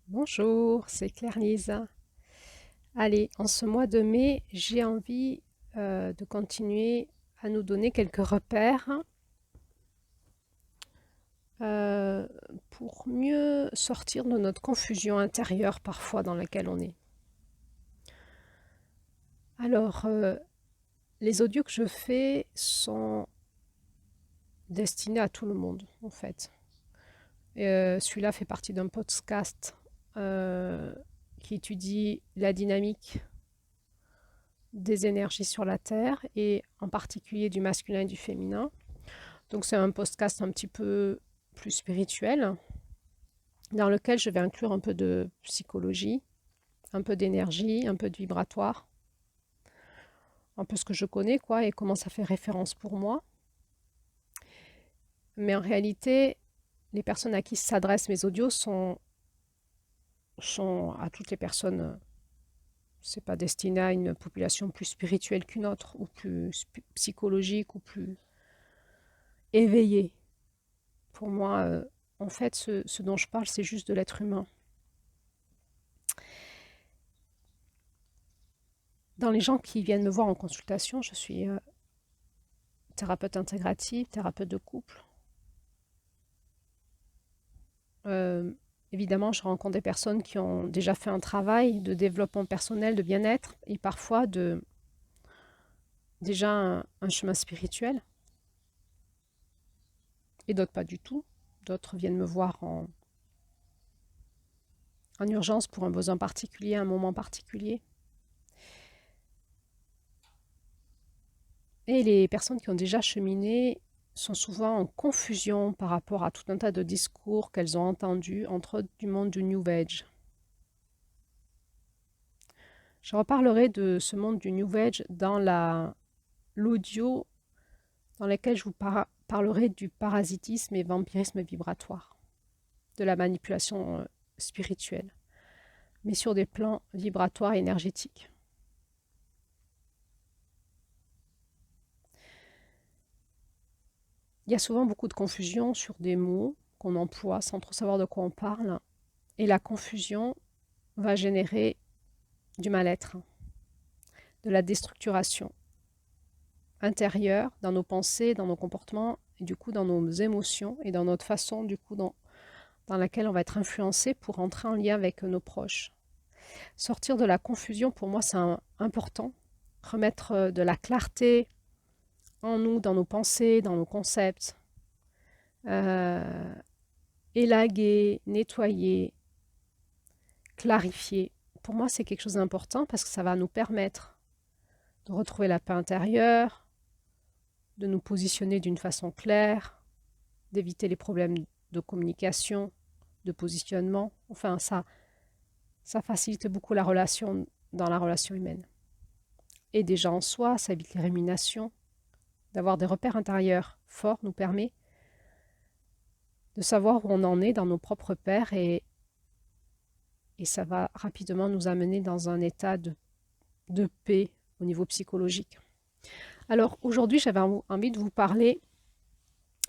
Bonjour, c'est Claire-Lise. Allez, en ce mois de mai, j'ai envie de continuer à nous donner quelques repères euh, pour mieux sortir de notre confusion intérieure parfois dans laquelle on est. Alors, les audios que je fais sont destinés à tout le monde, en fait. Celui-là fait partie d'un podcast euh, qui étudie la dynamique des énergies sur la Terre et en particulier du masculin et du féminin. Donc c'est un podcast un petit peu plus spirituel dans lequel je vais inclure un peu de psychologie, un peu d'énergie, un peu de vibratoire, un peu ce que je connais quoi et comment ça fait référence pour moi. Mais en réalité, les personnes à qui s'adressent mes audios sont à toutes les personnes. C'est pas destiné à une population plus spirituelle qu'une autre, ou plus psychologique, ou plus éveillée. Pour moi, en fait, ce dont je parle, c'est juste de l'être humain. Dans les gens qui viennent me voir en consultation, je suis thérapeute intégrative, thérapeute de couple. Euh, Évidemment, je rencontre des personnes qui ont déjà fait un travail de développement personnel, de bien-être, et parfois déjà un chemin spirituel, et d'autres pas du tout. D'autres viennent me voir en urgence pour un besoin particulier, un moment particulier. Et les personnes qui ont déjà cheminé sont souvent en confusion par rapport à tout un tas de discours qu'elles ont entendus, entre autres du monde du New Age. Je reparlerai de ce monde du New Age dans l'audio dans lequel je vous parlerai du parasitisme et vampirisme vibratoire, de la manipulation spirituelle, mais sur des plans vibratoires et énergétiques. Il y a souvent beaucoup de confusion sur des mots qu'on emploie sans trop savoir de quoi on parle, et la confusion va générer du mal-être, de la déstructuration intérieure dans nos pensées, dans nos comportements, et du coup dans nos émotions et dans notre façon du coup dans laquelle on va être influencé pour entrer en lien avec nos proches. Sortir de la confusion, pour moi, c'est important. Remettre de la clarté en nous, dans nos pensées, dans nos concepts. Euh, Élaguer, nettoyer, clarifier. Pour moi, c'est quelque chose d'important parce que ça va nous permettre de retrouver la paix intérieure, de nous positionner d'une façon claire, d'éviter les problèmes de communication, de positionnement. Enfin, ça facilite beaucoup la relation dans la relation humaine. Et déjà en soi, ça évite les ruminations. D'avoir des repères intérieurs forts nous permet de savoir où on en est dans nos propres repères et ça va rapidement nous amener dans un état de paix au niveau psychologique. Alors aujourd'hui, j'avais envie de vous parler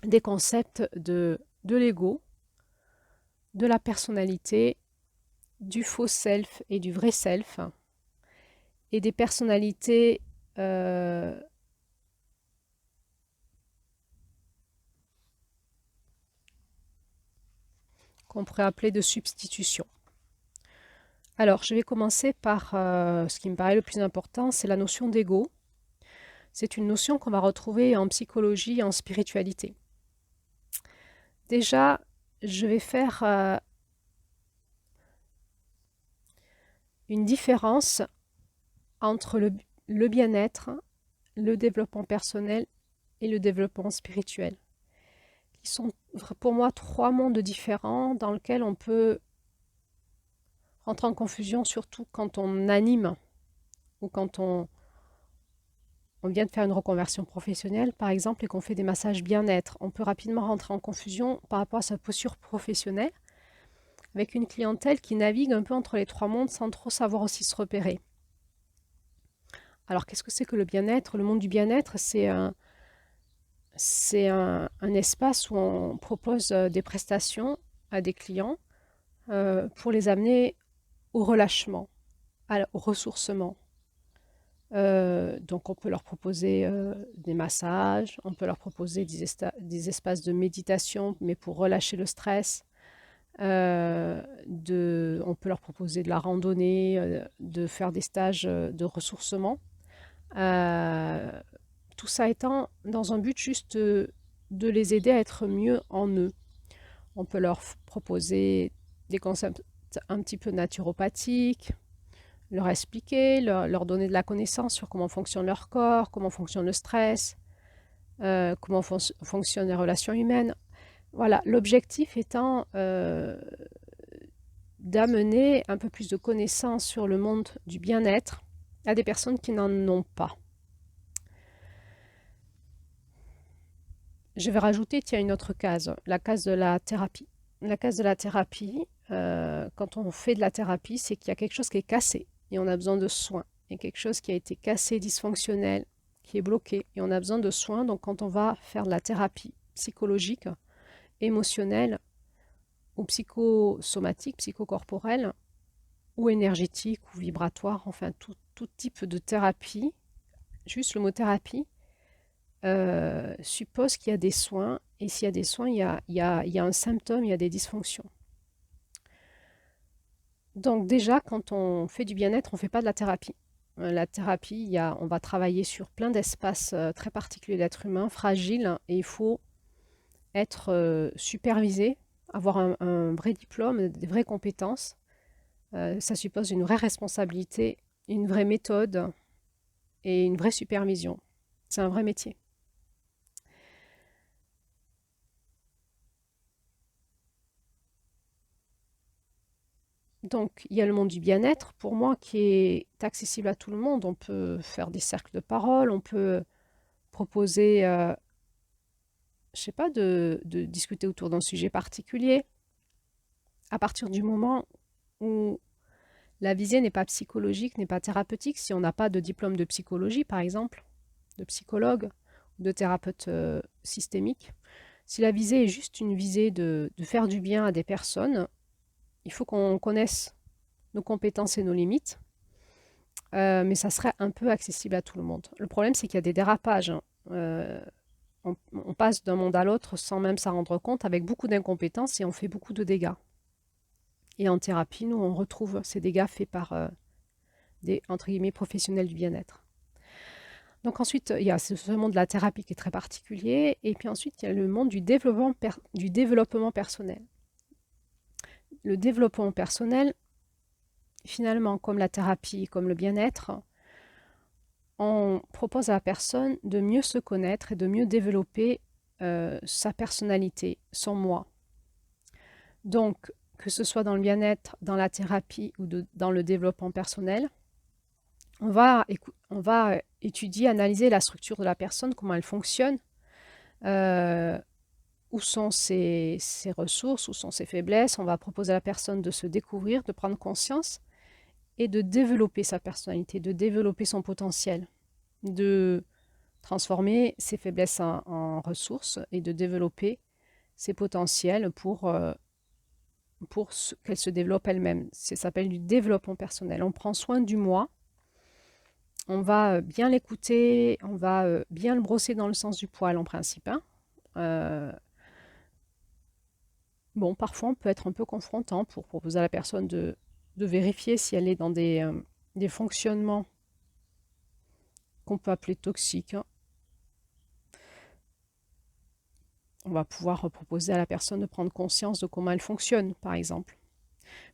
des concepts de l'ego, de la personnalité, du faux self et du vrai self, et des personnalités qu'on pourrait appeler de substitution. Alors, je vais commencer par ce qui me paraît le plus important, c'est la notion d'ego. C'est une notion qu'on va retrouver en psychologie et en spiritualité. Déjà, je vais faire une différence entre le bien-être, le développement personnel et le développement spirituel, qui sont pour moi trois mondes différents dans lesquels on peut rentrer en confusion, surtout quand on anime ou quand on vient de faire une reconversion professionnelle, par exemple, et qu'on fait des massages bien-être. On peut rapidement rentrer en confusion par rapport à sa posture professionnelle, avec une clientèle qui navigue un peu entre les trois mondes sans trop savoir aussi se repérer. Alors, qu'est-ce que c'est que le bien-être? Le monde du bien-être, c'est un espace où on propose des prestations à des clients pour les amener au relâchement, au ressourcement. Donc on peut leur proposer des massages, on peut leur proposer des espaces de méditation, mais pour relâcher le stress. On peut leur proposer de la randonnée, de faire des stages de ressourcement. Euh, Tout ça étant dans un but juste de les aider à être mieux en eux. On peut leur proposer des concepts un petit peu naturopathiques, leur expliquer, leur donner de la connaissance sur comment fonctionne leur corps, comment fonctionne le stress, comment fonctionnent les relations humaines. Voilà, l'objectif étant d'amener un peu plus de connaissances sur le monde du bien-être à des personnes qui n'en ont pas. Je vais rajouter, tiens, une autre case, la case de la thérapie. La case de la thérapie, quand on fait de la thérapie, c'est qu'il y a quelque chose qui est cassé et on a besoin de soins. Il y a quelque chose qui a été cassé, dysfonctionnel, qui est bloqué et on a besoin de soins. Donc quand on va faire de la thérapie psychologique, émotionnelle ou psychosomatique, psychocorporelle, ou énergétique ou vibratoire, enfin tout type de thérapie, juste le mot thérapie, suppose qu'il y a des soins, et s'il y a des soins, il y a un symptôme, il y a des dysfonctions. Donc déjà, quand on fait du bien-être, on ne fait pas de la thérapie. La thérapie, on va travailler sur plein d'espaces très particuliers d'être humain, fragiles, et il faut être supervisé, avoir un vrai diplôme, des vraies compétences. Ça suppose une vraie responsabilité, une vraie méthode et une vraie supervision. C'est un vrai métier. Donc, il y a le monde du bien-être, pour moi, qui est accessible à tout le monde. On peut faire des cercles de parole, on peut proposer, je sais pas, de discuter autour d'un sujet particulier. À partir du moment où la visée n'est pas psychologique, n'est pas thérapeutique, si on n'a pas de diplôme de psychologie, par exemple, de psychologue ou de thérapeute systémique, si la visée est juste une visée de faire du bien à des personnes, il faut qu'on connaisse nos compétences et nos limites, mais ça serait un peu accessible à tout le monde. Le problème, c'est qu'il y a des dérapages. On passe d'un monde à l'autre sans même s'en rendre compte, avec beaucoup d'incompétences et on fait beaucoup de dégâts. Et en thérapie, nous, on retrouve ces dégâts faits par des, entre guillemets, professionnels du bien-être. Donc ensuite, il y a ce monde de la thérapie qui est très particulier, et puis ensuite, il y a le monde du développement personnel. Le développement personnel, finalement, comme la thérapie, comme le bien-être, on propose à la personne de mieux se connaître et de mieux développer sa personnalité, son moi. Donc, que ce soit dans le bien-être, dans la thérapie ou dans le développement personnel, on va étudier, analyser la structure de la personne, comment elle fonctionne, où sont ses ressources, où sont ses faiblesses. On va proposer à la personne de se découvrir, de prendre conscience et de développer sa personnalité, de développer son potentiel, de transformer ses faiblesses en ressources et de développer ses potentiels pour qu'elle se développe elle-même. Ça s'appelle du développement personnel. On prend soin du moi, on va bien l'écouter, on va bien le brosser dans le sens du poil en principe. Hein. Bon, parfois on peut être un peu confrontant pour proposer à la personne de vérifier si elle est dans des fonctionnements qu'on peut appeler toxiques. Hein. On va pouvoir proposer à la personne de prendre conscience de comment elle fonctionne, par exemple.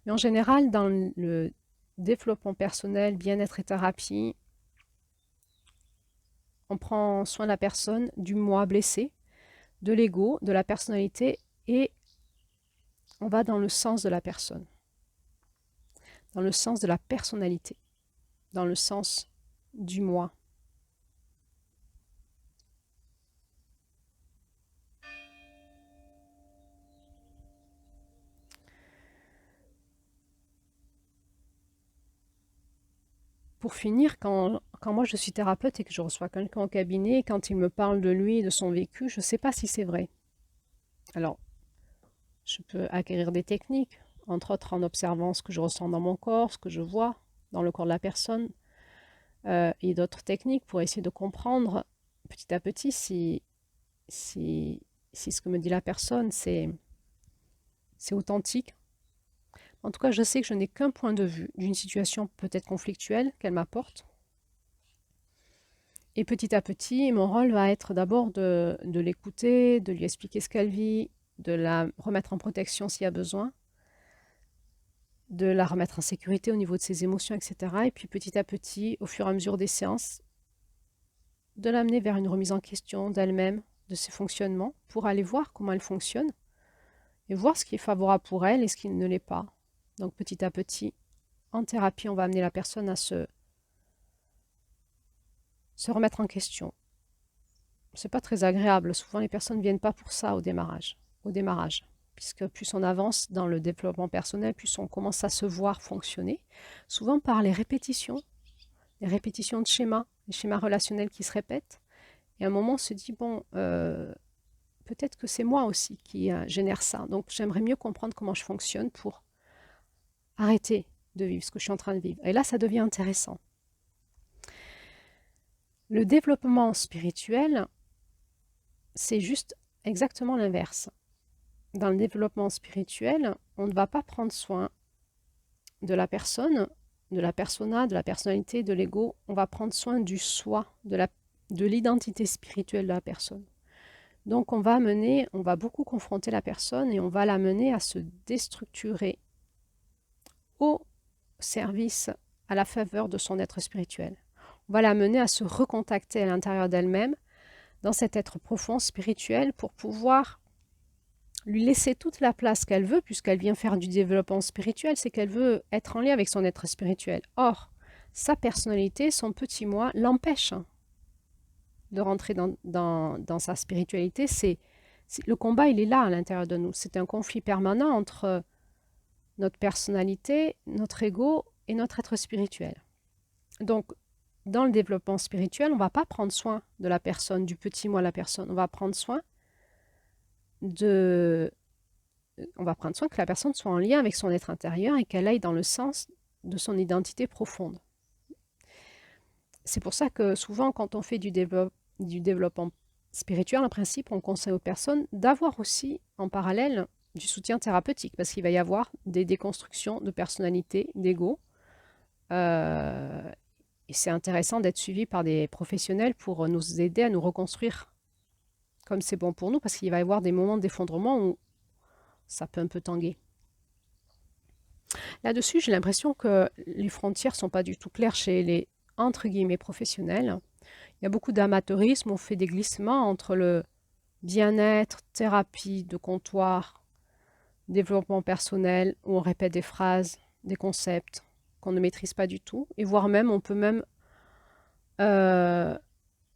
Mais en général, dans le développement personnel, bien-être et thérapie, on prend soin de la personne, du moi blessé, de l'ego, de la personnalité, et on va dans le sens de la personne, dans le sens de la personnalité, dans le sens du moi. Pour finir, quand moi je suis thérapeute et que je reçois quelqu'un au cabinet, quand il me parle de lui et de son vécu, je ne sais pas si c'est vrai. Alors, je peux acquérir des techniques, entre autres en observant ce que je ressens dans mon corps, ce que je vois dans le corps de la personne, et d'autres techniques pour essayer de comprendre petit à petit si ce que me dit la personne, c'est authentique. En tout cas, je sais que je n'ai qu'un point de vue d'une situation peut-être conflictuelle qu'elle m'apporte. Et petit à petit, mon rôle va être d'abord de l'écouter, de lui expliquer ce qu'elle vit, de la remettre en protection s'il y a besoin, de la remettre en sécurité au niveau de ses émotions, etc. Et puis petit à petit, au fur et à mesure des séances, de l'amener vers une remise en question d'elle-même, de ses fonctionnements, pour aller voir comment elle fonctionne et voir ce qui est favorable pour elle et ce qui ne l'est pas. Donc petit à petit, en thérapie, on va amener la personne à se remettre en question. C'est pas très agréable. Souvent, les personnes ne viennent pas pour ça au démarrage. Puisque plus on avance dans le développement personnel, plus on commence à se voir fonctionner, souvent par les répétitions de schémas, les schémas relationnels qui se répètent. Et à un moment, on se dit, bon, peut-être que c'est moi aussi qui génère ça. Donc, j'aimerais mieux comprendre comment je fonctionne pour arrêter de vivre ce que je suis en train de vivre. Et là, ça devient intéressant. Le développement spirituel, c'est juste exactement l'inverse. Dans le développement spirituel, on ne va pas prendre soin de la personne, de la persona, de la personnalité, de l'ego. On va prendre soin du soi, de l'identité spirituelle de la personne. Donc on va beaucoup confronter la personne et on va l'amener à se déstructurer au service, à la faveur de son être spirituel. On va l'amener à se recontacter à l'intérieur d'elle-même, dans cet être profond spirituel, pour pouvoir lui laisser toute la place qu'elle veut, puisqu'elle vient faire du développement spirituel, c'est qu'elle veut être en lien avec son être spirituel. Or, sa personnalité, son petit moi, l'empêche de rentrer dans sa spiritualité. Le combat, il est là à l'intérieur de nous. C'est un conflit permanent entre notre personnalité, notre ego et notre être spirituel. Donc, dans le développement spirituel, on ne va pas prendre soin de la personne, du petit moi de la personne. On va prendre soin que la personne soit en lien avec son être intérieur et qu'elle aille dans le sens de son identité profonde. C'est pour ça que souvent, quand on fait du développement spirituel, en principe, on conseille aux personnes d'avoir aussi en parallèle du soutien thérapeutique, parce qu'il va y avoir des déconstructions de personnalité, d'ego. Et c'est intéressant d'être suivi par des professionnels pour nous aider à nous reconstruire comme c'est bon pour nous, parce qu'il va y avoir des moments d'effondrement où ça peut un peu tanguer. Là-dessus, j'ai l'impression que les frontières ne sont pas du tout claires chez les entre guillemets professionnels. Il y a beaucoup d'amateurisme, on fait des glissements entre le bien-être, thérapie de comptoir, développement personnel, où on répète des phrases, des concepts qu'on ne maîtrise pas du tout, et voire même, on peut même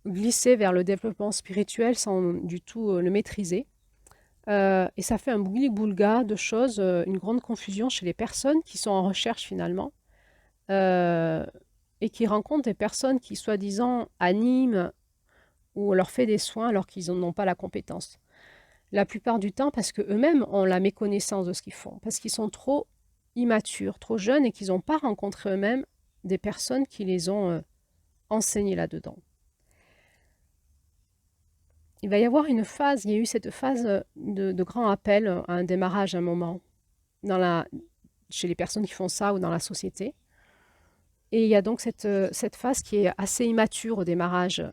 glisser vers le développement spirituel sans du tout le maîtriser. Et ça fait un bouli-boulga de choses, une grande confusion chez les personnes qui sont en recherche finalement, et qui rencontrent des personnes qui soi-disant animent ou on leur fait des soins alors qu'ils n'en ont pas la compétence. La plupart du temps parce qu'eux-mêmes ont la méconnaissance de ce qu'ils font, parce qu'ils sont trop immatures, trop jeunes et qu'ils n'ont pas rencontré eux-mêmes des personnes qui les ont enseignés là-dedans. Il va y avoir une phase, il y a eu cette phase de grand appel à un démarrage à un moment chez les personnes qui font ça ou dans la société. Et il y a donc cette phase qui est assez immature au démarrage,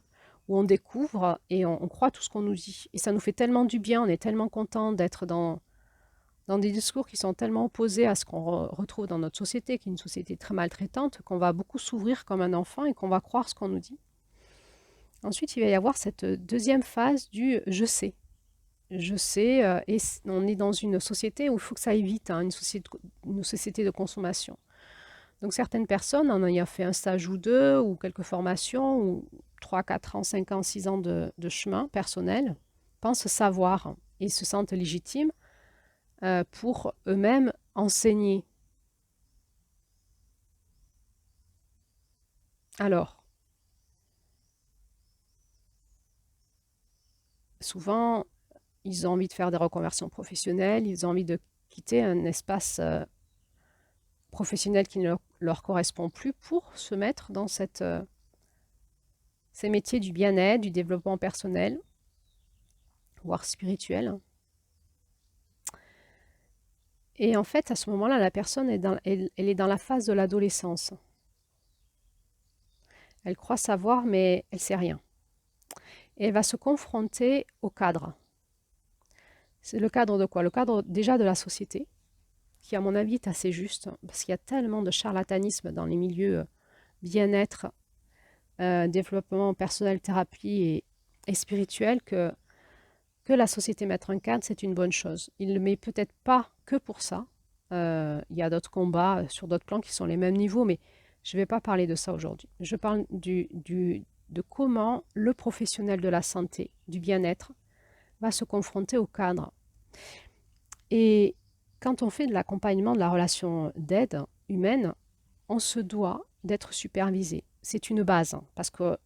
où on découvre et on croit tout ce qu'on nous dit. Et ça nous fait tellement du bien, on est tellement content d'être dans des discours qui sont tellement opposés à ce qu'on retrouve dans notre société, qui est une société très maltraitante, qu'on va beaucoup s'ouvrir comme un enfant et qu'on va croire ce qu'on nous dit. Ensuite, il va y avoir cette deuxième phase du « je sais ». Je sais, et on est dans une société où il faut que ça aille vite, hein, une société de consommation. Donc certaines personnes, en ayant fait un stage ou deux, ou quelques formations, ou 3, 4 ans, 5 ans, 6 ans de chemin personnel, pensent savoir et se sentent légitimes pour eux-mêmes enseigner. Alors, souvent, ils ont envie de faire des reconversions professionnelles, ils ont envie de quitter un espace professionnel qui ne leur correspond plus pour se mettre dans ces métiers du bien-être, du développement personnel, voire spirituel. Et en fait, à ce moment-là, la personne elle est dans la phase de l'adolescence. Elle croit savoir, mais elle ne sait rien. Et elle va se confronter au cadre. C'est le cadre de quoi? Le cadre déjà de la société, qui à mon avis est assez juste, parce qu'il y a tellement de charlatanisme dans les milieux bien-être, développement personnel, thérapie et spirituel, que la société mette un cadre, c'est une bonne chose. Il ne le met peut-être pas que pour ça. Il y a d'autres combats sur d'autres plans qui sont les mêmes niveaux, mais je ne vais pas parler de ça aujourd'hui. Je parle de comment le professionnel de la santé, du bien-être, va se confronter au cadre. Et quand on fait de l'accompagnement de la relation d'aide humaine, on se doit d'être supervisé. C'est une base, parce qu'on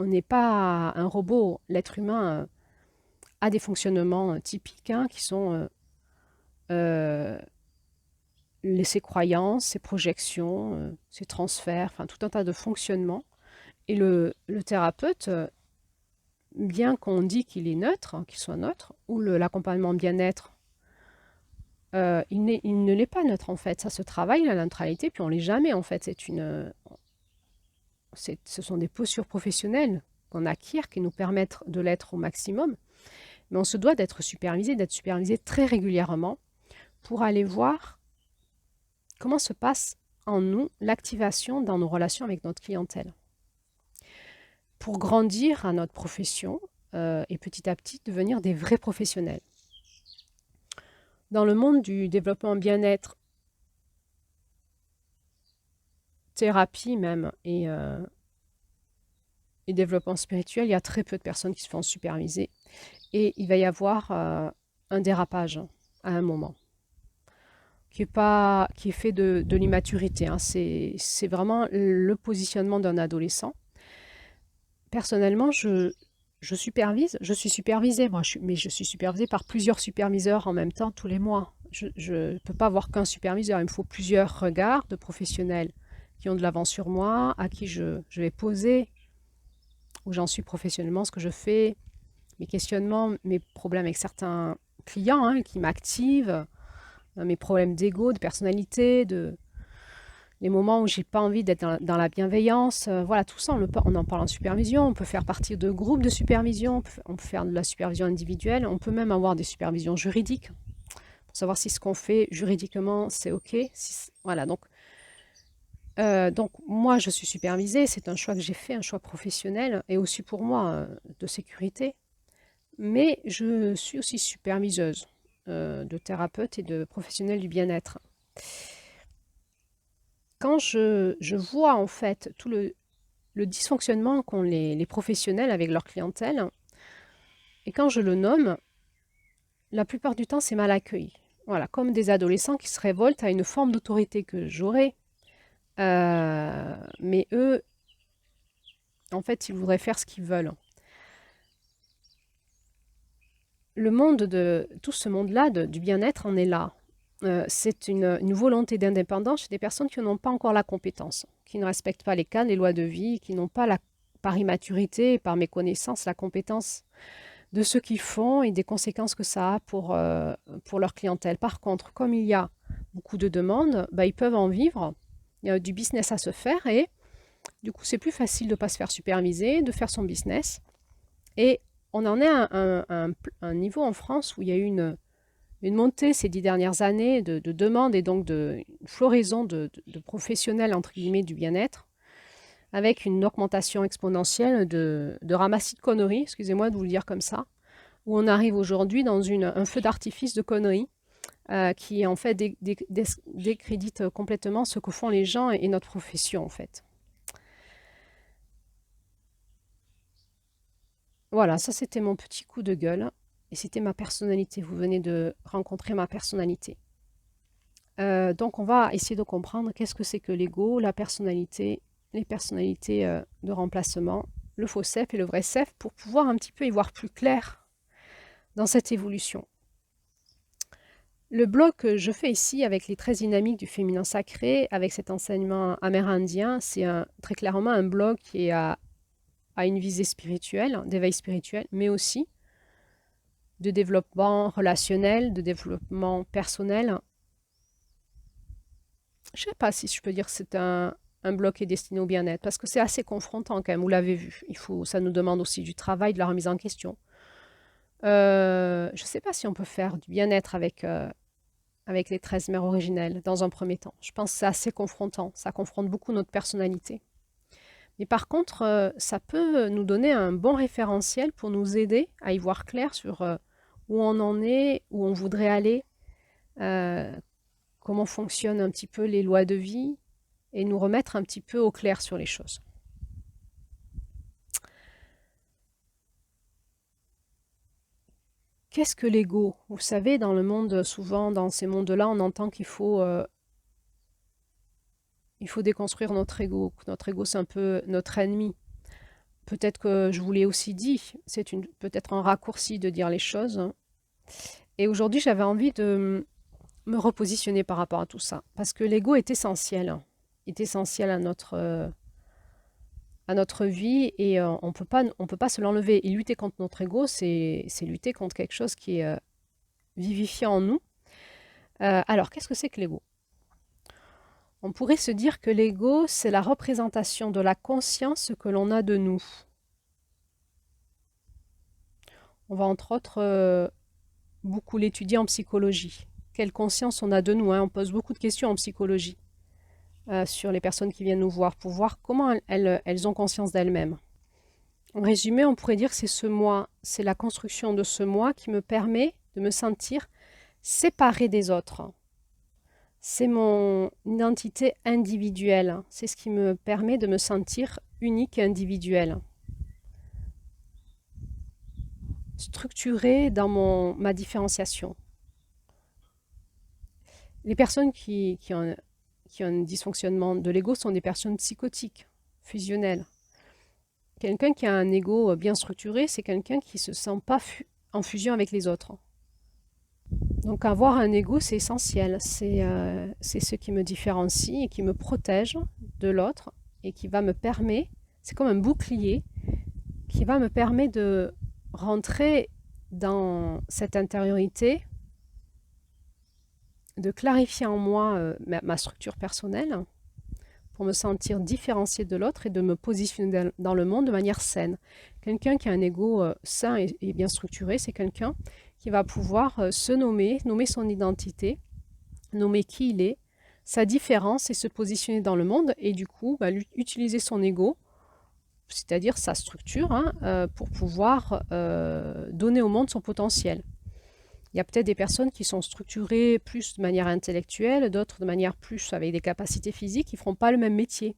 n'est pas un robot. L'être humain a des fonctionnements typiques qui sont ses croyances, ses projections, ses transferts, enfin tout un tas de fonctionnements. Et le thérapeute, bien qu'on dit qu'il est neutre, qu'il soit neutre, ou l'accompagnement bien-être, il ne l'est pas neutre en fait. Ça se travaille la neutralité, puis on ne l'est jamais en fait. Ce sont des postures professionnelles qu'on acquiert qui nous permettent de l'être au maximum. Mais on se doit d'être supervisé très régulièrement pour aller voir comment se passe en nous l'activation dans nos relations avec notre clientèle. Pour grandir à notre profession et petit à petit devenir des vrais professionnels. Dans le monde du développement bien-être, thérapie même et développement spirituel, il y a très peu de personnes qui se font superviser et il va y avoir un dérapage à un moment qui est fait de l'immaturité. Hein. C'est vraiment le positionnement d'un adolescent. Personnellement, je suis supervisée, moi, mais je suis supervisée par plusieurs superviseurs en même temps tous les mois. Je ne peux pas avoir qu'un superviseur, il me faut plusieurs regards de professionnels qui ont de l'avance sur moi, à qui je vais poser où j'en suis professionnellement, ce que je fais, mes questionnements, mes problèmes avec certains clients qui m'activent, mes problèmes d'ego, de personnalité, les moments où j'ai pas envie d'être dans la bienveillance. Voilà, tout ça, on en parle en supervision. On peut faire partie de groupes de supervision, on peut faire de la supervision individuelle, on peut même avoir des supervisions juridiques pour savoir si ce qu'on fait juridiquement, c'est OK. Voilà, donc moi, je suis supervisée, c'est un choix que j'ai fait, un choix professionnel et aussi pour moi de sécurité. Mais je suis aussi superviseuse de thérapeute et de professionnels du bien-être. Quand je vois en fait tout le dysfonctionnement qu'ont les professionnels avec leur clientèle, et quand je le nomme, la plupart du temps, c'est mal accueilli. Voilà, comme des adolescents qui se révoltent à une forme d'autorité que j'aurais. Mais eux, en fait, ils voudraient faire ce qu'ils veulent. Tout ce monde-là du bien-être en est là. C'est une volonté d'indépendance chez des personnes qui n'ont pas encore la compétence, qui ne respectent pas les cadres, les lois de vie, qui n'ont pas, par immaturité et par méconnaissance, la compétence de ce qu'ils font et des conséquences que ça a pour leur clientèle. Par contre, comme il y a beaucoup de demandes, ils peuvent en vivre, il y a du business à se faire et du coup, c'est plus facile de ne pas se faire superviser, de faire son business. Et on en est à un niveau en France où il y a eu une montée ces 10 dernières années de demandes et donc une floraison de professionnels entre guillemets du bien-être, avec une augmentation exponentielle de ramassis de conneries, excusez-moi de vous le dire comme ça, où on arrive aujourd'hui dans un feu d'artifice de conneries qui en fait décrédite complètement ce que font les gens et notre profession en fait. Voilà, ça c'était mon petit coup de gueule et c'était ma personnalité. Vous venez de rencontrer ma personnalité. Donc on va essayer de comprendre qu'est-ce que c'est que l'ego, la personnalité, les personnalités de remplacement, le faux self et le vrai self pour pouvoir un petit peu y voir plus clair dans cette évolution. Le bloc que je fais ici avec les traits dynamiques du féminin sacré, avec cet enseignement amérindien, c'est très clairement un bloc qui a une visée spirituelle, d'éveil spirituel, mais aussi de développement relationnel, de développement personnel. Je ne sais pas si je peux dire que c'est un bloc qui est destiné au bien-être, parce que c'est assez confrontant quand même, vous l'avez vu. Ça nous demande aussi du travail, de la remise en question. Je ne sais pas si on peut faire du bien-être avec les 13 mères originelles dans un premier temps. Je pense que c'est assez confrontant, ça confronte beaucoup notre personnalité. Mais par contre, ça peut nous donner un bon référentiel pour nous aider à y voir clair sur où on en est, où on voudrait aller, euh, comment fonctionnent un petit peu les lois de vie, et nous remettre un petit peu au clair sur les choses. Qu'est-ce que l'ego? Vous savez, dans le monde, souvent dans ces mondes-là, on entend qu'il faut déconstruire notre ego. Notre ego, c'est un peu notre ennemi. Peut-être que je vous l'ai aussi dit, c'est peut-être un raccourci de dire les choses. Et aujourd'hui, j'avais envie de me repositionner par rapport à tout ça. Parce que l'ego est essentiel. Est essentiel à notre vie et on peut pas se l'enlever. Et lutter contre notre ego, c'est lutter contre quelque chose qui est vivifiant en nous. Alors, qu'est-ce que c'est que l'ego? On pourrait se dire que l'ego, c'est la représentation de la conscience que l'on a de nous. On va entre autres beaucoup l'étudier en psychologie. Quelle conscience on a de nous, hein? On pose beaucoup de questions en psychologie sur les personnes qui viennent nous voir pour voir comment elles ont conscience d'elles-mêmes. En résumé, on pourrait dire que c'est ce moi, c'est la construction de ce moi qui me permet de me sentir séparée des autres. C'est mon identité individuelle. C'est ce qui me permet de me sentir unique et individuelle. Structurée dans ma différenciation. Les personnes qui ont un dysfonctionnement de l'ego sont des personnes psychotiques, fusionnelles. Quelqu'un qui a un ego bien structuré, c'est quelqu'un qui ne se sent pas en fusion avec les autres. Donc avoir un ego, c'est essentiel. C'est ce qui me différencie et qui me protège de l'autre et qui va me permettre, c'est comme un bouclier, qui va me permettre de rentrer dans cette intériorité, de clarifier en moi ma structure personnelle pour me sentir différenciée de l'autre et de me positionner dans le monde de manière saine. Quelqu'un qui a un ego sain et bien structuré, c'est quelqu'un qui va pouvoir se nommer son identité, nommer qui il est, sa différence et se positionner dans le monde et du coup utiliser son ego, c'est-à-dire sa structure, pour pouvoir donner au monde son potentiel. Il y a peut-être des personnes qui sont structurées plus de manière intellectuelle, d'autres de manière plus avec des capacités physiques, qui ne feront pas le même métier.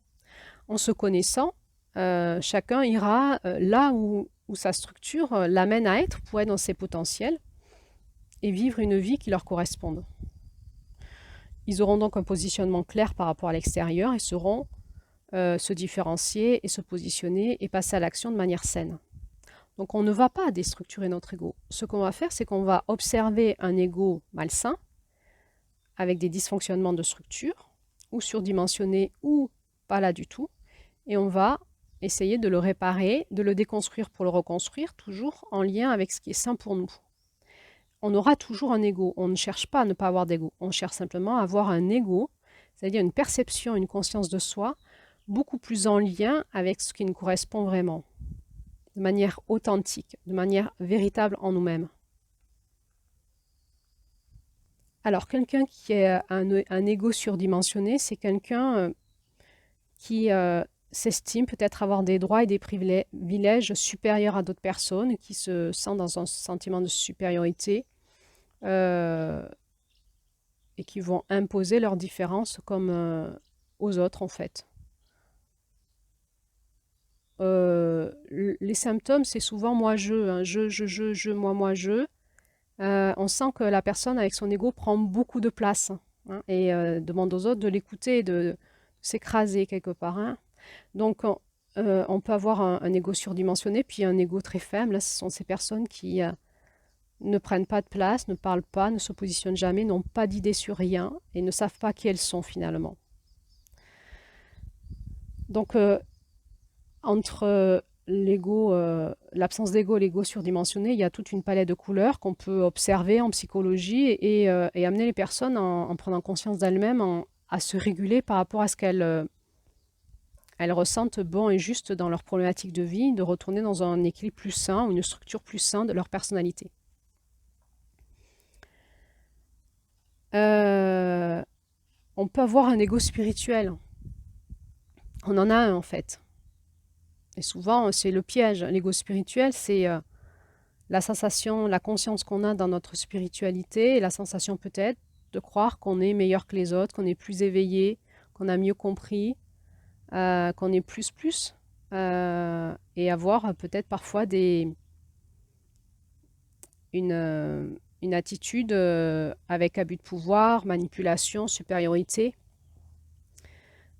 En se connaissant, chacun ira là où sa structure l'amène à être pour être dans ses potentiels et vivre une vie qui leur corresponde. Ils auront donc un positionnement clair par rapport à l'extérieur et sauront se différencier et se positionner et passer à l'action de manière saine. Donc on ne va pas déstructurer notre ego. Ce qu'on va faire, c'est qu'on va observer un ego malsain avec des dysfonctionnements de structure ou surdimensionné ou pas là du tout. Et on va essayer de le réparer, de le déconstruire pour le reconstruire, toujours en lien avec ce qui est sain pour nous. On aura toujours un ego. On ne cherche pas à ne pas avoir d'ego. On cherche simplement à avoir un ego, c'est-à-dire une perception, une conscience de soi, beaucoup plus en lien avec ce qui nous correspond vraiment, de manière authentique, de manière véritable en nous-mêmes. Alors, quelqu'un qui a un ego surdimensionné, c'est quelqu'un qui s'estime peut-être avoir des droits et des privilèges supérieurs à d'autres personnes, qui se sent dans un sentiment de supériorité et qui vont imposer leurs différences comme aux autres en fait. Les symptômes, c'est souvent moi-je, hein, je, moi, je. On sent que la personne avec son ego prend beaucoup de place hein, et demande aux autres de l'écouter et de s'écraser quelque part. Hein. Donc, on peut avoir un ego surdimensionné, puis un ego très faible. Là, ce sont ces personnes qui ne prennent pas de place, ne parlent pas, ne se positionnent jamais, n'ont pas d'idée sur rien et ne savent pas qui elles sont finalement. Donc, entre l'ego, l'absence d'ego et l'ego surdimensionné, il y a toute une palette de couleurs qu'on peut observer en psychologie et amener les personnes en prenant conscience d'elles-mêmes à se réguler par rapport à ce qu'elles elles ressentent bon et juste dans leur problématique de vie, de retourner dans un équilibre plus sain ou une structure plus saine de leur personnalité. On peut avoir un ego spirituel. On en a un en fait. Et souvent, c'est le piège. L'ego spirituel, c'est la sensation, la conscience qu'on a dans notre spiritualité et la sensation peut-être de croire qu'on est meilleur que les autres, qu'on est plus éveillé, qu'on a mieux compris, qu'on est plus, et avoir peut-être parfois une attitude avec abus de pouvoir, manipulation, supériorité,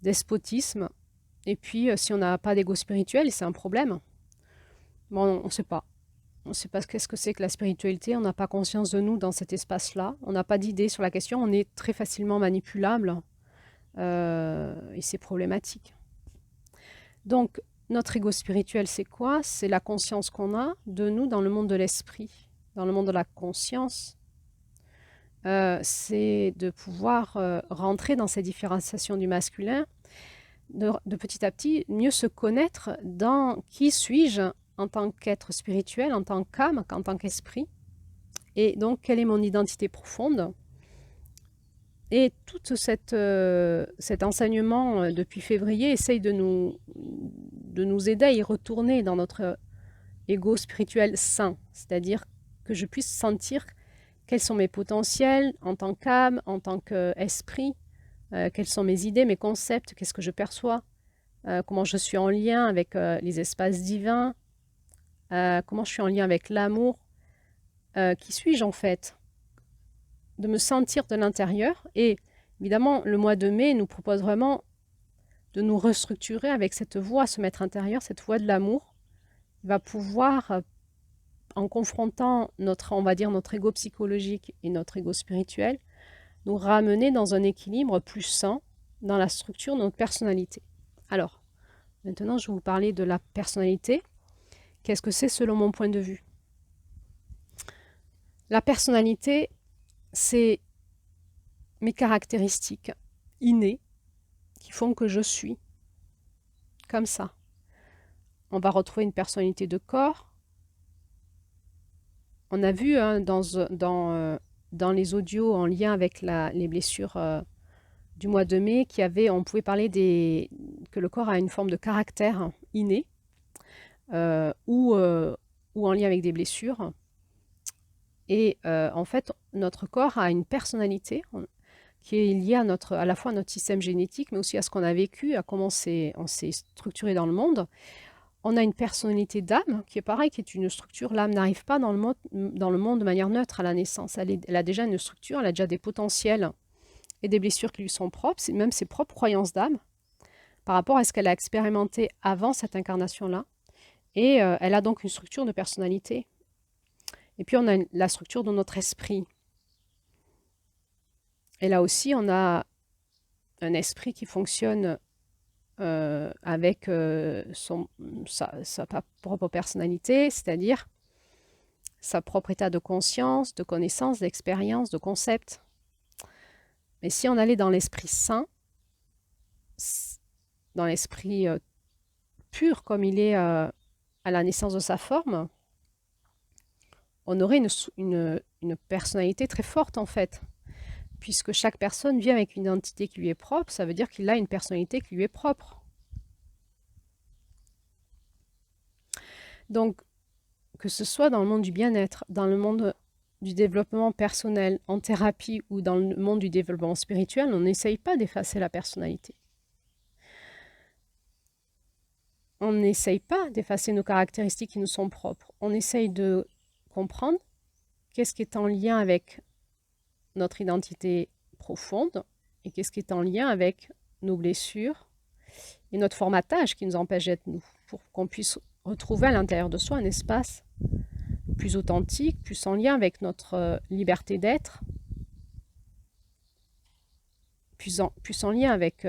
despotisme. Et puis, si on n'a pas d'ego spirituel, c'est un problème. Bon, on ne sait pas. On ne sait pas qu'est-ce que c'est que la spiritualité. On n'a pas conscience de nous dans cet espace-là. On n'a pas d'idée sur la question. On est très facilement manipulable. Et c'est problématique. Donc, notre ego spirituel, c'est quoi? C'est la conscience qu'on a de nous dans le monde de l'esprit, dans le monde de la conscience. C'est de pouvoir rentrer dans ces différenciations du masculin, de petit à petit mieux se connaître dans qui suis-je en tant qu'être spirituel, en tant qu'âme, en tant qu'esprit, et donc quelle est mon identité profonde. Et tout cet enseignement depuis février essaye de nous aider à y retourner dans notre ego spirituel sain, c'est-à-dire que je puisse sentir quels sont mes potentiels en tant qu'âme, en tant qu'esprit, quelles sont mes idées, mes concepts, qu'est-ce que je perçois, comment je suis en lien avec les espaces divins, comment je suis en lien avec l'amour, qui suis-je en fait? De me sentir de l'intérieur. Et évidemment, le mois de mai nous propose vraiment de nous restructurer avec cette voie, se mettre intérieur, cette voie de l'amour. Il va pouvoir, en confrontant on va dire, notre ego psychologique et notre ego spirituel, nous ramener dans un équilibre plus sain dans la structure de notre personnalité. Alors, maintenant, je vais vous parler de la personnalité. Qu'est-ce que c'est selon mon point de vue? La personnalité, c'est mes caractéristiques innées qui font que je suis comme ça. On va retrouver une personnalité de corps. On a vu dans les audios en lien avec les blessures du mois de mai on pouvait parler que le corps a une forme de caractère inné ou en lien avec des blessures. Et en fait, notre corps a une personnalité qui est liée à la fois à notre système génétique, mais aussi à ce qu'on a vécu, à comment on s'est structuré dans le monde. On a une personnalité d'âme qui est pareil, qui est une structure. L'âme n'arrive pas dans le monde de manière neutre à la naissance. Elle a déjà une structure, elle a déjà des potentiels et des blessures qui lui sont propres, c'est même ses propres croyances d'âme par rapport à ce qu'elle a expérimenté avant cette incarnation-là. Et elle a donc une structure de personnalité. Et puis on a la structure de notre esprit. Et là aussi, on a un esprit qui fonctionne avec sa propre personnalité, c'est-à-dire sa propre état de conscience, de connaissance, d'expérience, de concept. Mais si on allait dans l'esprit saint, dans l'esprit pur comme il est à la naissance de sa forme, on aurait une personnalité très forte en fait. Puisque chaque personne vit avec une identité qui lui est propre, ça veut dire qu'il a une personnalité qui lui est propre. Donc, que ce soit dans le monde du bien-être, dans le monde du développement personnel, en thérapie ou dans le monde du développement spirituel, on n'essaye pas d'effacer la personnalité. On n'essaye pas d'effacer nos caractéristiques qui nous sont propres. On essaye de comprendre qu'est-ce qui est en lien avec notre identité profonde et qu'est-ce qui est en lien avec nos blessures et notre formatage qui nous empêche d'être nous, pour qu'on puisse retrouver à l'intérieur de soi un espace plus authentique, plus en lien avec notre liberté d'être, plus en lien avec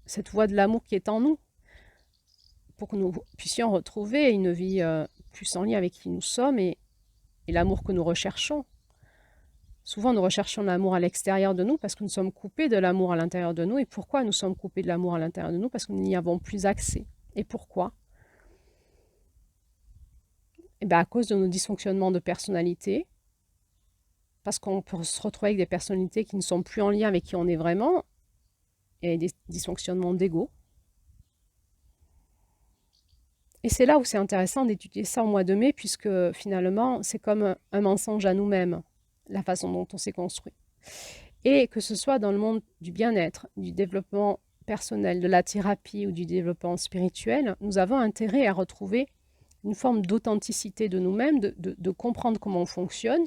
cette voie de l'amour qui est en nous, pour que nous puissions retrouver une vie plus en lien avec qui nous sommes et l'amour que nous recherchons. Souvent, nous recherchons l'amour à l'extérieur de nous parce que nous sommes coupés de l'amour à l'intérieur de nous. Et pourquoi nous sommes coupés de l'amour à l'intérieur de nous? Parce que nous n'y avons plus accès. Et pourquoi? Eh bien, à cause de nos dysfonctionnements de personnalité, parce qu'on peut se retrouver avec des personnalités qui ne sont plus en lien avec qui on est vraiment, et des dysfonctionnements d'ego. Et c'est là où c'est intéressant d'étudier ça au mois de mai, puisque finalement, c'est comme un mensonge à nous-mêmes, la façon dont on s'est construit. Et que ce soit dans le monde du bien-être, du développement personnel, de la thérapie ou du développement spirituel, nous avons intérêt à retrouver une forme d'authenticité de nous-mêmes, de comprendre comment on fonctionne,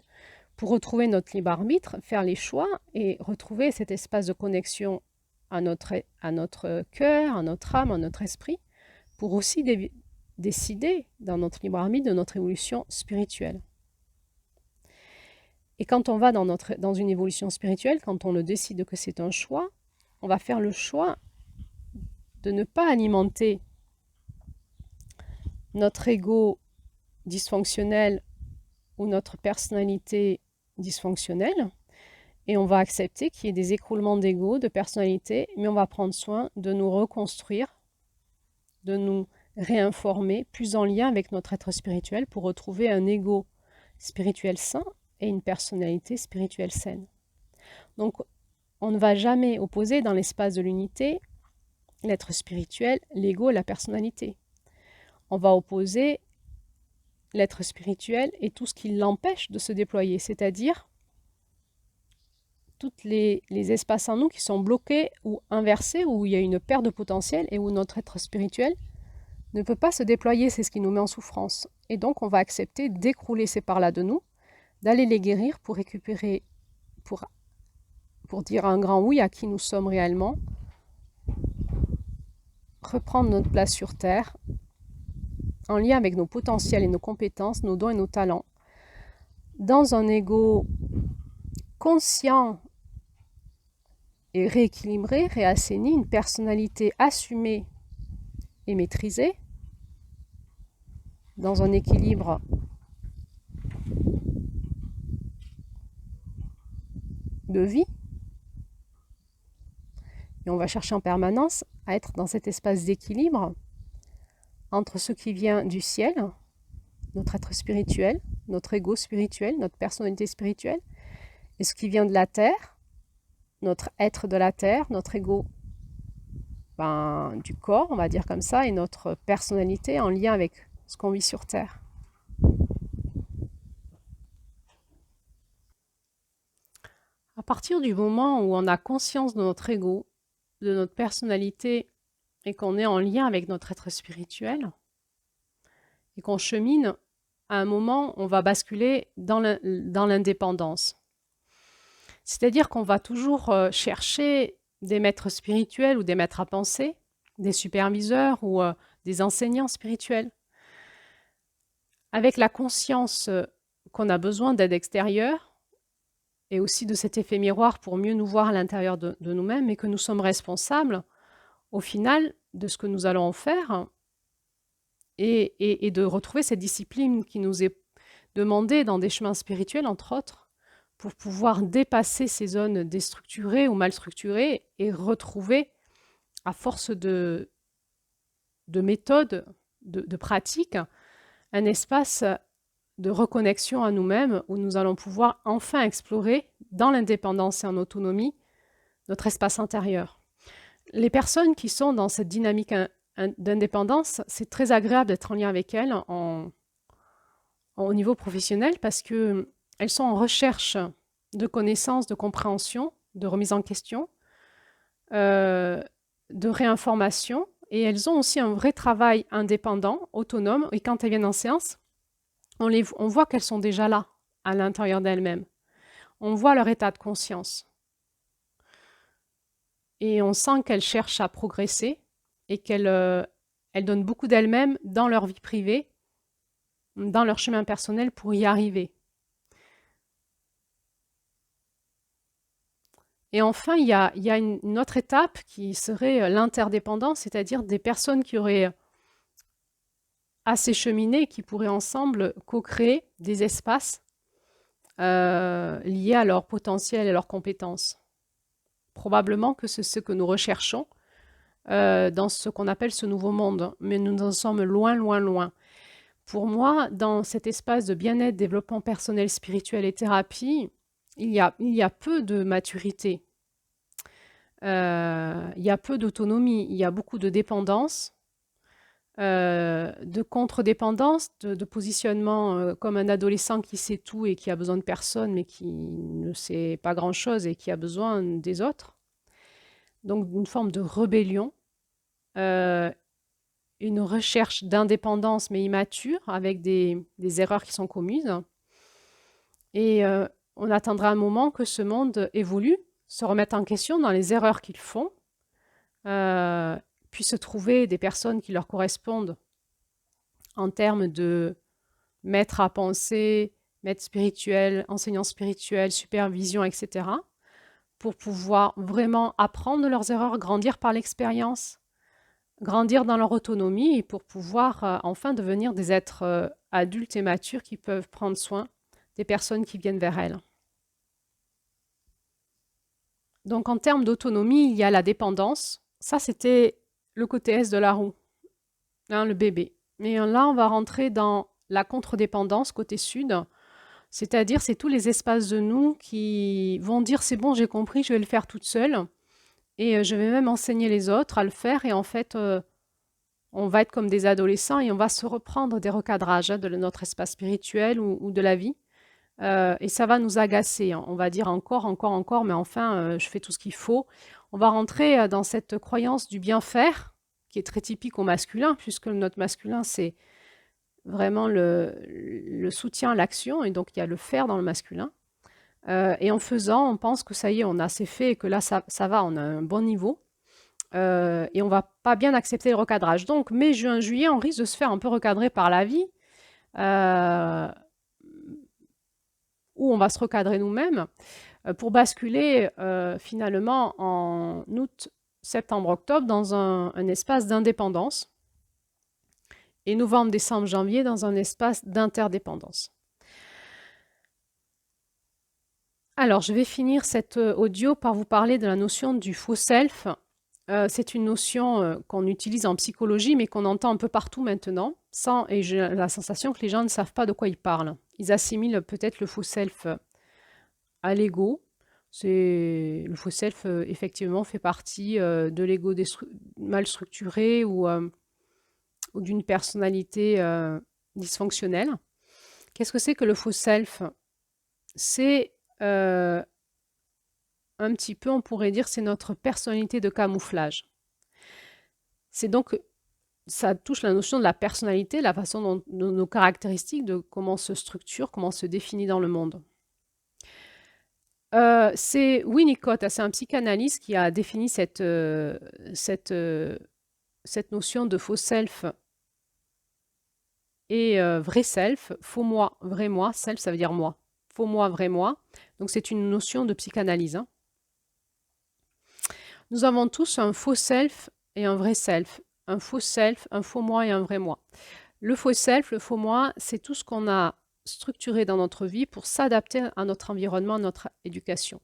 pour retrouver notre libre arbitre, faire les choix et retrouver cet espace de connexion à notre cœur, à notre âme, à notre esprit, pour aussi décider dans notre libre arbitre de notre évolution spirituelle. Et quand on va dans une évolution spirituelle, quand on le décide que c'est un choix, on va faire le choix de ne pas alimenter notre ego dysfonctionnel ou notre personnalité dysfonctionnelle, et on va accepter qu'il y ait des écroulements d'ego, de personnalité, mais on va prendre soin de nous reconstruire, de nous réinformer, plus en lien avec notre être spirituel pour retrouver un ego spirituel sain et une personnalité spirituelle saine. Donc, on ne va jamais opposer dans l'espace de l'unité l'être spirituel, l'ego et la personnalité. On va opposer l'être spirituel et tout ce qui l'empêche de se déployer, c'est-à-dire tous les espaces en nous qui sont bloqués ou inversés, où il y a une perte de potentiel et où notre être spirituel ne peut pas se déployer, c'est ce qui nous met en souffrance. Et donc on va accepter d'écrouler ces parts-là de nous, d'aller les guérir pour récupérer, pour dire un grand oui à qui nous sommes réellement, reprendre notre place sur Terre, en lien avec nos potentiels et nos compétences, nos dons et nos talents, dans un ego conscient et rééquilibré, réassaini, une personnalité assumée et maîtrisée, dans un équilibre de vie. Et on va chercher en permanence à être dans cet espace d'équilibre entre ce qui vient du ciel, notre être spirituel, notre ego spirituel, notre personnalité spirituelle, et ce qui vient de la terre, notre être de la terre, notre ego du corps, on va dire comme ça, et notre personnalité en lien avec ce qu'on vit sur Terre. À partir du moment où on a conscience de notre ego, de notre personnalité, et qu'on est en lien avec notre être spirituel, et qu'on chemine, à un moment, on va basculer dans l'indépendance. C'est-à-dire qu'on va toujours chercher des maîtres spirituels ou des maîtres à penser, des superviseurs ou des enseignants spirituels, avec la conscience qu'on a besoin d'aide extérieure et aussi de cet effet miroir pour mieux nous voir à l'intérieur de nous-mêmes, et que nous sommes responsables, au final, de ce que nous allons en faire et de retrouver cette discipline qui nous est demandée dans des chemins spirituels, entre autres, pour pouvoir dépasser ces zones déstructurées ou mal structurées et retrouver, à force de méthodes, de pratiques, un espace de reconnexion à nous-mêmes où nous allons pouvoir enfin explorer, dans l'indépendance et en autonomie, notre espace intérieur. Les personnes qui sont dans cette dynamique d'indépendance, c'est très agréable d'être en lien avec elles au niveau professionnel parce qu'elles sont en recherche de connaissances, de compréhension, de remise en question, de réinformation, et elles ont aussi un vrai travail indépendant, autonome, et quand elles viennent en séance, on voit qu'elles sont déjà là, à l'intérieur d'elles-mêmes. On voit leur état de conscience. Et on sent qu'elles cherchent à progresser et qu'elles donnent beaucoup d'elles-mêmes dans leur vie privée dans leur chemin personnel pour y arriver. Et enfin, il y a une autre étape qui serait l'interdépendance, c'est-à-dire des personnes qui auraient assez cheminé, qui pourraient ensemble co-créer des espaces liés à leur potentiel et leurs compétences. Probablement que c'est ce que nous recherchons dans ce qu'on appelle ce nouveau monde, mais nous en sommes loin, loin, loin. Pour moi, dans cet espace de bien-être, développement personnel, spirituel et thérapie, il y a peu de maturité, il y a peu d'autonomie, il y a beaucoup de dépendance, de contre-dépendance, de positionnement comme un adolescent qui sait tout et qui a besoin de personne, mais qui ne sait pas grand-chose et qui a besoin des autres. Donc, d'une forme de rébellion, une recherche d'indépendance mais immature, avec des erreurs qui sont commises. Et on attendra un moment que ce monde évolue, se remette en question dans les erreurs qu'ils font, puisse trouver des personnes qui leur correspondent en termes de maître à penser, maître spirituel, enseignant spirituel, supervision, etc., pour pouvoir vraiment apprendre de leurs erreurs, grandir par l'expérience, grandir dans leur autonomie et pour pouvoir enfin devenir des êtres adultes et matures qui peuvent prendre soin des personnes qui viennent vers elles. Donc en termes d'autonomie, il y a la dépendance. Ça, c'était le côté S de la roue, hein, le bébé. Mais là, on va rentrer dans la contre-dépendance, côté sud, c'est-à-dire c'est tous les espaces de nous qui vont dire c'est bon, j'ai compris, je vais le faire toute seule et je vais même enseigner les autres à le faire et en fait, on va être comme des adolescents et on va se reprendre des recadrages de notre espace spirituel ou de la vie. Et ça va nous agacer, hein. On va dire encore, encore, encore, mais enfin, je fais tout ce qu'il faut. On va rentrer dans cette croyance du bien faire, qui est très typique au masculin, puisque notre masculin, c'est vraiment le soutien à l'action, et donc il y a le faire dans le masculin. Et en faisant, on pense que ça y est, on a assez fait et que là, ça va, on a un bon niveau. Et on va pas bien accepter le recadrage. Donc, mai, juin, juillet, on risque de se faire un peu recadrer par la vie, où on va se recadrer nous-mêmes, pour basculer finalement en août, septembre, octobre dans un espace d'indépendance, et novembre, décembre, janvier dans un espace d'interdépendance. Alors, je vais finir cet audio par vous parler de la notion du faux self. C'est une notion qu'on utilise en psychologie, mais qu'on entend un peu partout maintenant, et j'ai la sensation que les gens ne savent pas de quoi ils parlent. Ils assimilent peut-être le faux self à l'ego. Le faux self, effectivement, fait partie de l'ego mal structuré ou d'une personnalité dysfonctionnelle. Qu'est-ce que c'est que le faux self? C'est un petit peu, on pourrait dire, c'est notre personnalité de camouflage. C'est donc, ça touche la notion de la personnalité, la façon dont nos caractéristiques, de comment on se structure, comment on se définit dans le monde. C'est Winnicott, c'est un psychanalyste qui a défini cette notion de faux self et vrai self, faux moi, vrai moi, self ça veut dire moi, faux moi, vrai moi. Donc c'est une notion de psychanalyse, hein. Nous avons tous un faux self et un vrai self, un faux moi et un vrai moi. Le faux self, le faux moi, c'est tout ce qu'on a structuré dans notre vie pour s'adapter à notre environnement, à notre éducation.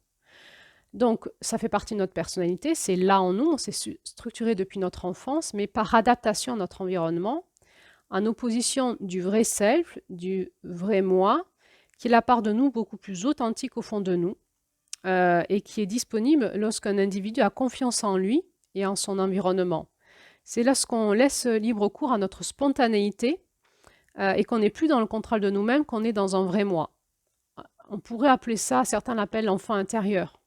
Donc, ça fait partie de notre personnalité, c'est là en nous, on s'est structuré depuis notre enfance, mais par adaptation à notre environnement, en opposition du vrai self, du vrai moi, qui est la part de nous beaucoup plus authentique au fond de nous, et qui est disponible lorsqu'un individu a confiance en lui et en son environnement. C'est lorsqu'on laisse libre cours à notre spontanéité et qu'on n'est plus dans le contrôle de nous-mêmes, qu'on est dans un vrai moi. On pourrait appeler ça, certains l'appellent l'enfant intérieur.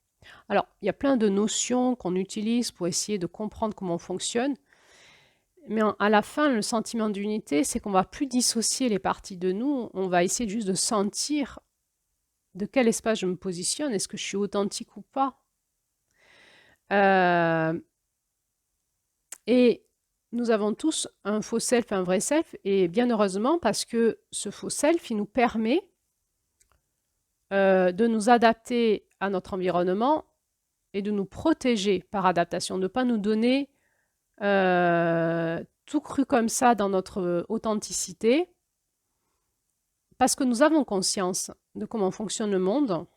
Alors, il y a plein de notions qu'on utilise pour essayer de comprendre comment on fonctionne, mais à la fin, le sentiment d'unité, c'est qu'on ne va plus dissocier les parties de nous, on va essayer juste de sentir de quel espace je me positionne, est-ce que je suis authentique ou pas. Et nous avons tous un faux self et un vrai self, et bien heureusement parce que ce faux self, il nous permet de nous adapter à notre environnement et de nous protéger par adaptation, de ne pas nous donner tout cru comme ça dans notre authenticité, parce que nous avons conscience de comment fonctionne le monde,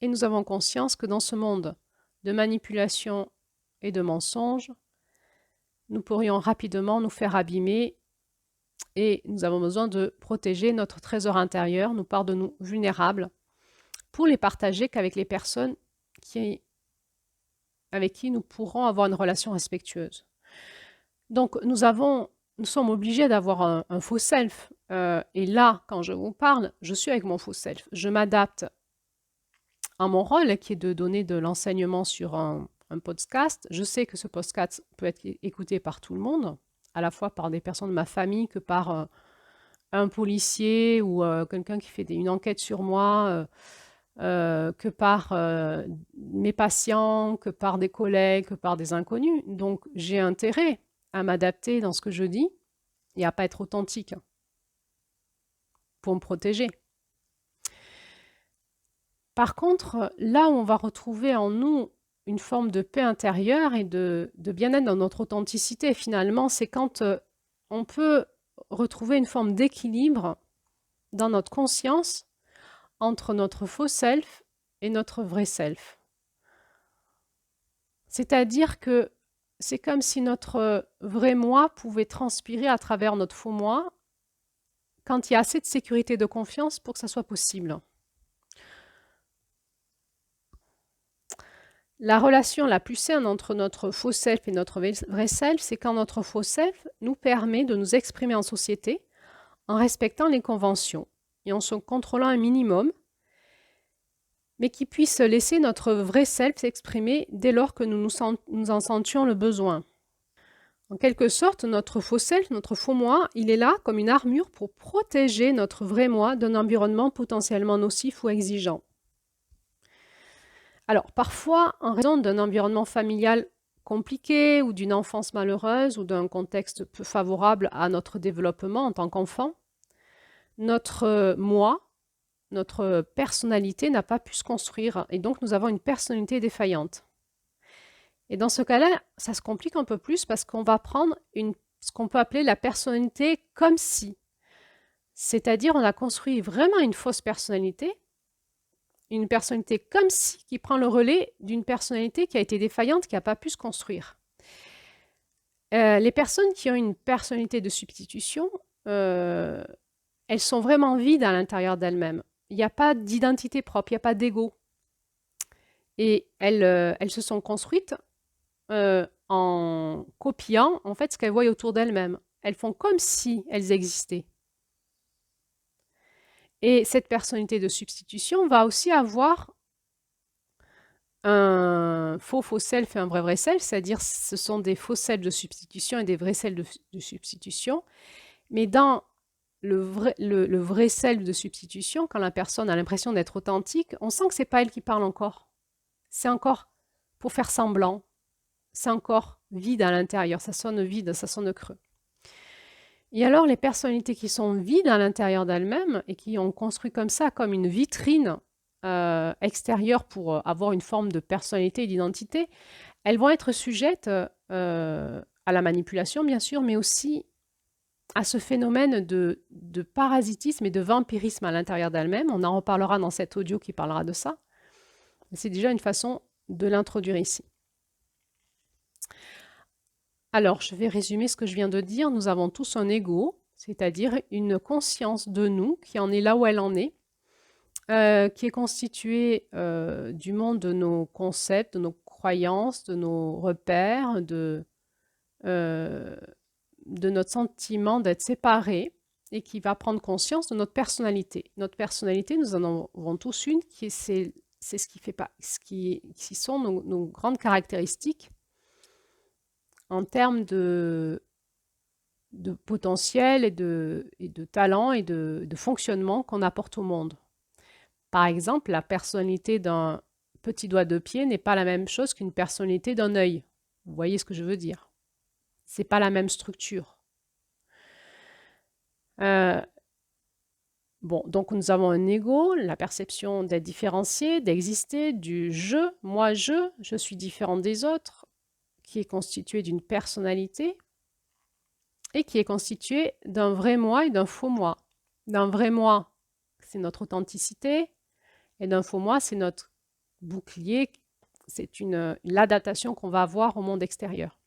et nous avons conscience que dans ce monde de manipulation et de mensonges, nous pourrions rapidement nous faire abîmer et nous avons besoin de protéger notre trésor intérieur, nos parts de nous vulnérables, pour les partager qu'avec les personnes avec qui nous pourrons avoir une relation respectueuse. Donc nous sommes obligés d'avoir un faux self. Et là, quand je vous parle, je suis avec mon faux self. Je m'adapte à mon rôle qui est de donner de l'enseignement sur un podcast. Je sais que ce podcast peut être écouté par tout le monde, à la fois par des personnes de ma famille que par un policier ou quelqu'un qui fait une enquête sur moi, que par mes patients, que par des collègues, que par des inconnus. Donc j'ai intérêt à m'adapter dans ce que je dis et à pas être authentique pour me protéger. Par contre, là où on va retrouver en nous une forme de paix intérieure et de bien-être dans notre authenticité, finalement, c'est quand on peut retrouver une forme d'équilibre dans notre conscience entre notre faux self et notre vrai self. C'est-à-dire que c'est comme si notre vrai moi pouvait transpirer à travers notre faux moi quand il y a assez de sécurité et de confiance pour que ça soit possible. La relation la plus saine entre notre faux self et notre vrai self, c'est quand notre faux self nous permet de nous exprimer en société en respectant les conventions et en se contrôlant un minimum, mais qui puisse laisser notre vrai self s'exprimer dès lors que nous en sentions le besoin. En quelque sorte, notre faux self, notre faux moi, il est là comme une armure pour protéger notre vrai moi d'un environnement potentiellement nocif ou exigeant. Alors, parfois, en raison d'un environnement familial compliqué ou d'une enfance malheureuse ou d'un contexte peu favorable à notre développement en tant qu'enfant, notre moi, notre personnalité n'a pas pu se construire et donc nous avons une personnalité défaillante. Et dans ce cas-là, ça se complique un peu plus parce qu'on va prendre ce qu'on peut appeler la personnalité comme si. C'est-à-dire, on a construit vraiment une fausse personnalité, une personnalité comme si qui prend le relais d'une personnalité qui a été défaillante, qui n'a pas pu se construire. Les personnes qui ont une personnalité de substitution, elles sont vraiment vides à l'intérieur d'elles-mêmes. Il n'y a pas d'identité propre, il n'y a pas d'ego. Et elles se sont construites en copiant en fait ce qu'elles voient autour d'elles-mêmes. Elles font comme si elles existaient. Et cette personnalité de substitution va aussi avoir un faux self et un vrai self, c'est-à-dire ce sont des faux selfs de substitution et des vrais selfs de substitution. Mais dans le vrai self de substitution, quand la personne a l'impression d'être authentique, on sent que ce n'est pas elle qui parle encore. C'est encore pour faire semblant. C'est encore vide à l'intérieur. Ça sonne vide, ça sonne creux. Et alors, les personnalités qui sont vides à l'intérieur d'elles-mêmes et qui ont construit comme ça, comme une vitrine extérieure pour avoir une forme de personnalité et d'identité, elles vont être sujettes à la manipulation, bien sûr, mais aussi à ce phénomène de parasitisme et de vampirisme à l'intérieur d'elles-mêmes. On en reparlera dans cet audio qui parlera de ça. C'est déjà une façon de l'introduire ici. Alors, je vais résumer ce que je viens de dire. Nous avons tous un ego, c'est-à-dire une conscience de nous qui en est là où elle en est, qui est constituée du monde de nos concepts, de nos croyances, de nos repères, de notre sentiment d'être séparé et qui va prendre conscience de notre personnalité. Notre personnalité, nous en avons tous une, c'est ce qui fait pas, qui sont nos grandes caractéristiques en termes de potentiel et de talent et de fonctionnement qu'on apporte au monde. Par exemple, la personnalité d'un petit doigt de pied n'est pas la même chose qu'une personnalité d'un œil. Vous voyez ce que je veux dire? C'est pas la même structure. Bon, donc nous avons un ego, la perception d'être différencié, d'exister, du je suis différent des autres, qui est constitué d'une personnalité et qui est constitué d'un vrai moi et d'un faux moi. D'un vrai moi, c'est notre authenticité, et d'un faux moi, c'est notre bouclier, c'est l'adaptation qu'on va avoir au monde extérieur.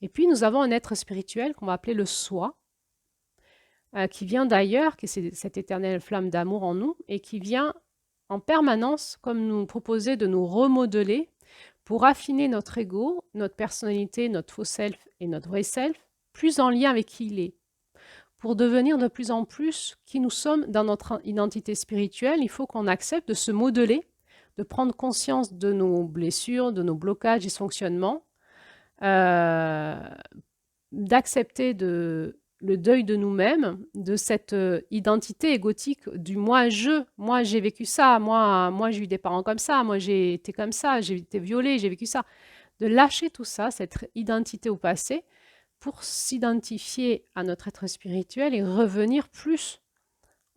Et puis nous avons un être spirituel qu'on va appeler le soi, qui vient d'ailleurs, qui est cette éternelle flamme d'amour en nous, et qui vient en permanence, comme nous proposer de nous remodeler pour affiner notre ego, notre personnalité, notre faux self et notre vrai self, plus en lien avec qui il est. Pour devenir de plus en plus qui nous sommes dans notre identité spirituelle, il faut qu'on accepte de se modeler, de prendre conscience de nos blessures, de nos blocages, dysfonctionnements, d'accepter le deuil de nous-mêmes, de cette identité égotique du moi j'ai vécu ça, moi j'ai eu des parents comme ça, moi j'ai été comme ça, j'ai été violée, j'ai vécu ça. De lâcher tout ça, cette identité au passé, pour s'identifier à notre être spirituel et revenir plus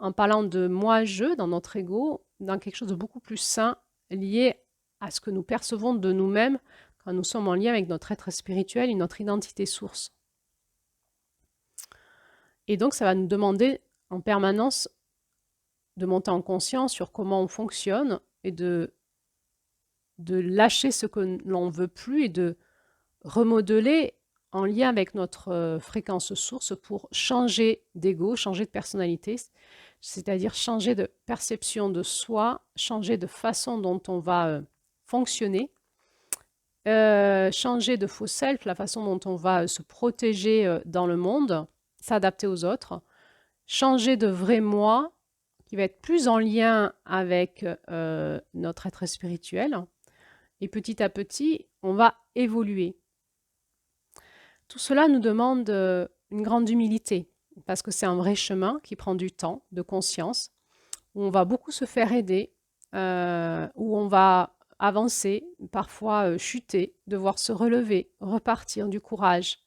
en parlant de moi-je dans notre ego, dans quelque chose de beaucoup plus sain, lié à ce que nous percevons de nous-mêmes quand nous sommes en lien avec notre être spirituel et notre identité source. Et donc, ça va nous demander en permanence de monter en conscience sur comment on fonctionne et de lâcher ce que l'on ne veut plus et de remodeler en lien avec notre fréquence source pour changer d'ego, changer de personnalité, c'est-à-dire changer de perception de soi, changer de façon dont on va fonctionner, changer de faux self, la façon dont on va se protéger dans le monde, s'adapter aux autres, changer de vrai moi qui va être plus en lien avec notre être spirituel. Et petit à petit, on va évoluer. Tout cela nous demande une grande humilité, parce que c'est un vrai chemin qui prend du temps, de conscience, où on va beaucoup se faire aider, où on va avancer, parfois chuter, devoir se relever, repartir, du courage,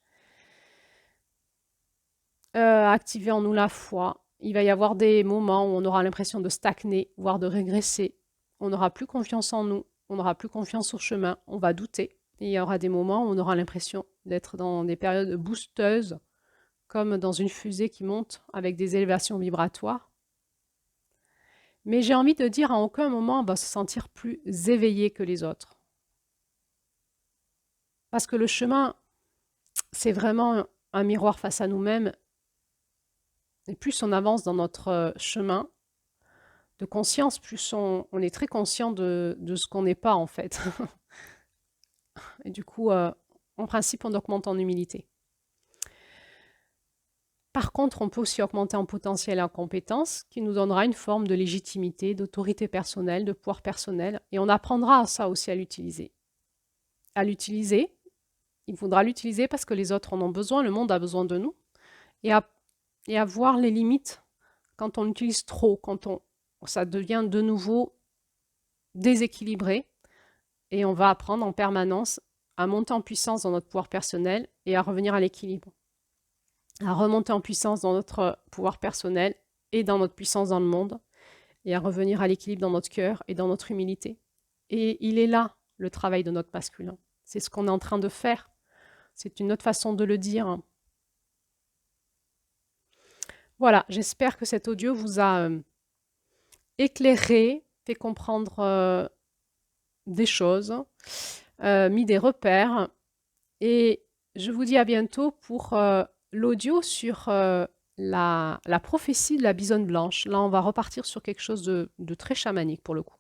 activer en nous la foi. Il va y avoir des moments où on aura l'impression de stagner, voire de régresser. On n'aura plus confiance en nous, on n'aura plus confiance au chemin, on va douter. Et il y aura des moments où on aura l'impression d'être dans des périodes boosteuses, comme dans une fusée qui monte avec des élévations vibratoires. Mais j'ai envie de dire, à aucun moment, on va se sentir plus éveillé que les autres. Parce que le chemin, c'est vraiment un miroir face à nous-mêmes. Et plus on avance dans notre chemin de conscience, plus on est très conscient de ce qu'on n'est pas, en fait. Et du coup, en principe, on augmente en humilité. Par contre, on peut aussi augmenter en potentiel et en compétence, qui nous donnera une forme de légitimité, d'autorité personnelle, de pouvoir personnel. Et on apprendra à ça aussi à l'utiliser. À l'utiliser, il faudra l'utiliser parce que les autres en ont besoin, le monde a besoin de nous. Et à voir les limites quand on utilise trop, quand ça devient de nouveau déséquilibré. Et on va apprendre en permanence à monter en puissance dans notre pouvoir personnel et à revenir à l'équilibre. À remonter en puissance dans notre pouvoir personnel et dans notre puissance dans le monde, et à revenir à l'équilibre dans notre cœur et dans notre humilité. Et il est là, le travail de notre masculin. C'est ce qu'on est en train de faire. C'est une autre façon de le dire. Voilà, j'espère que cet audio vous a éclairé, fait comprendre des choses, mis des repères. Et je vous dis à bientôt pour l'audio sur la prophétie de la bisonne blanche. Là, on va repartir sur quelque chose de très chamanique pour le coup.